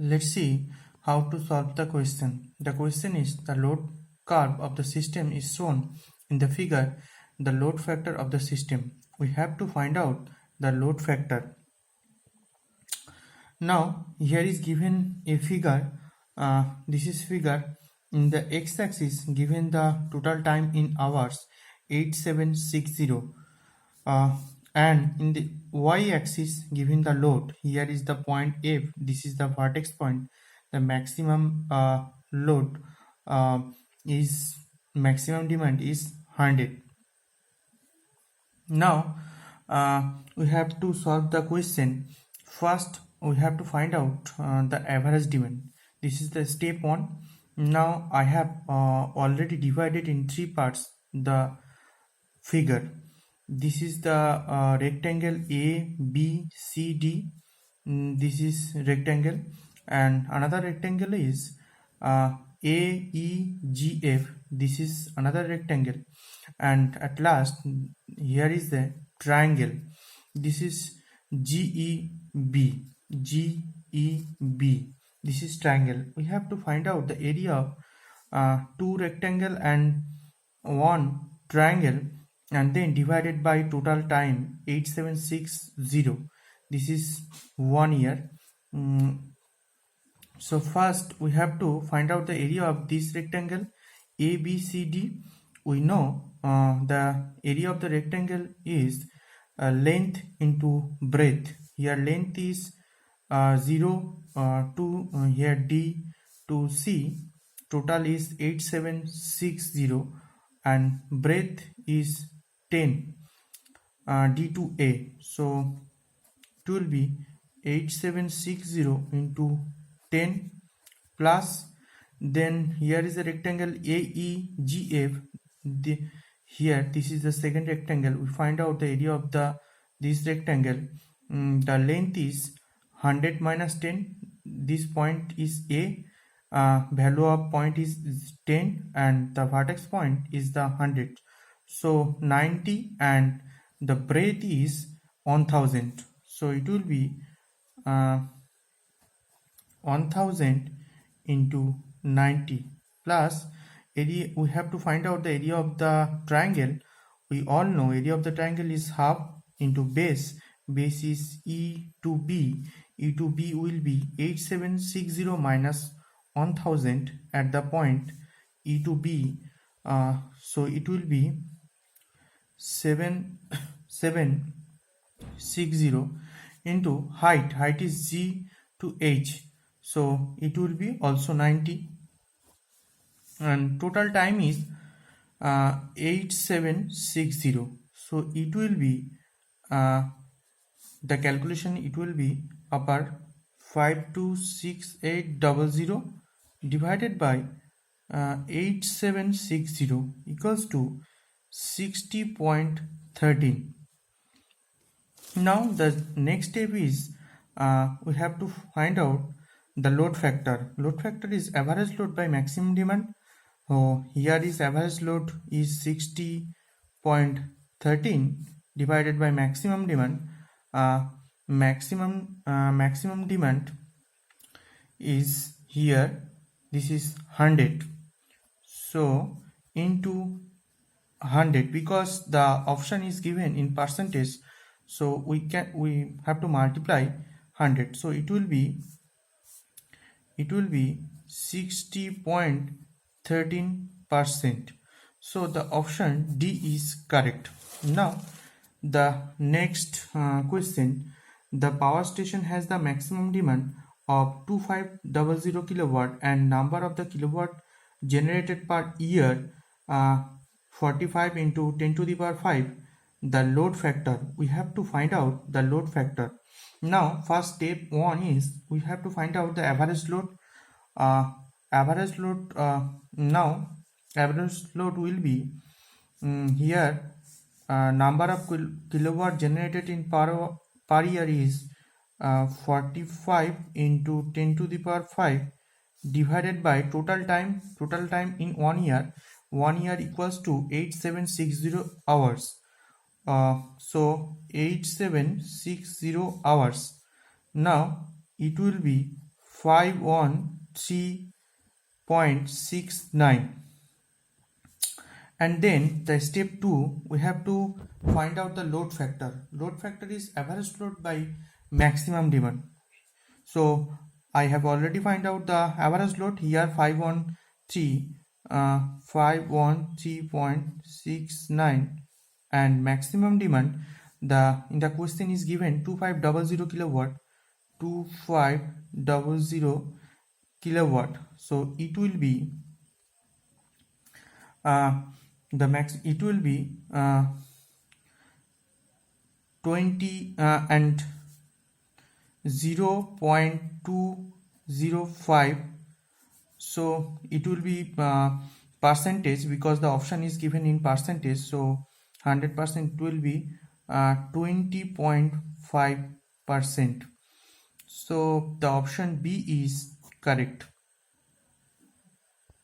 Let's see how to solve the question. The question is the load curve of the system is shown in the figure, the load factor of the system. We have to find out the load factor. Now here is given a figure. This is figure in the x-axis given the total time in hours 8760. uh, and in the y-axis given the load. Here is the point F, this is the vertex point. The maximum load is maximum demand is 100. Now we have to solve the question. First we have to find out the average demand. This is the step 1. Now I have already divided in 3 parts the figure. This is the rectangle A, B, C, D. This is rectangle, and another rectangle is A, E, G, F. This is another rectangle, and at last here is the triangle. This is G, E, B. G, E, B. This is triangle. We have to find out the area of 2 rectangle and 1 triangle, and then divided by total time 8760. This is 1 year. So first we have to find out the area of this rectangle ABCD. We know the area of the rectangle is length into breadth. Here length is 0 to here D to C. Total is 8760, and breadth is 10 D to A. So it will be 8760 into 10 plus, then here is the rectangle AEGF. Here this is the second rectangle. We find out the area of this rectangle. The length is 100 minus 10. This point is A. Value of point is 10, and the vertex point is the 100. So 90, and the breadth is 1000. So it will be 1000 into 90 plus area. We have to find out the area of the triangle. We all know area of the triangle is half into base. Base is E to B. E to B will be 8760 minus 1000 at the point E to B. So it will be 7760 into height. Height is G to H. So it will be also 90, and total time is 8760. So it will be the calculation, it will be upper 526800 divided by 8760 equals to 60.13. Now the next step is we have to find out the load factor. Load factor is average load by maximum demand. Here is average load is 60.13 divided by maximum demand. Maximum demand is here. This is 100. So into 100, because the option is given in percentage, so we have to multiply 100. So it will be 60.13%. So the option D is correct. Now the next question. The power station has the maximum demand of 2500 kilowatt, and number of the kilowatt generated per year 45 into 10 to the power 5. The load factor, we have to find out the load factor. Now first step 1 is we have to find out the average load. Now average load will be here number of kilowatt generated in per year is 45 into 10 to the power 5 divided by total time in 1 year. 1 year equals to 8760 hours. So 8760 hours. Now it will be 513.69. And then the step 2, we have to find out the load factor. Load factor is average load by maximum demand. So I have already find out the average load here, 513.69, and maximum demand, in the question is given 2500 kilowatt, 2500 kilowatt. So it will be it will be 20 and 0.205. so it will be percentage, because the option is given in percentage, so 100% will be 20.5%. so the option B is correct.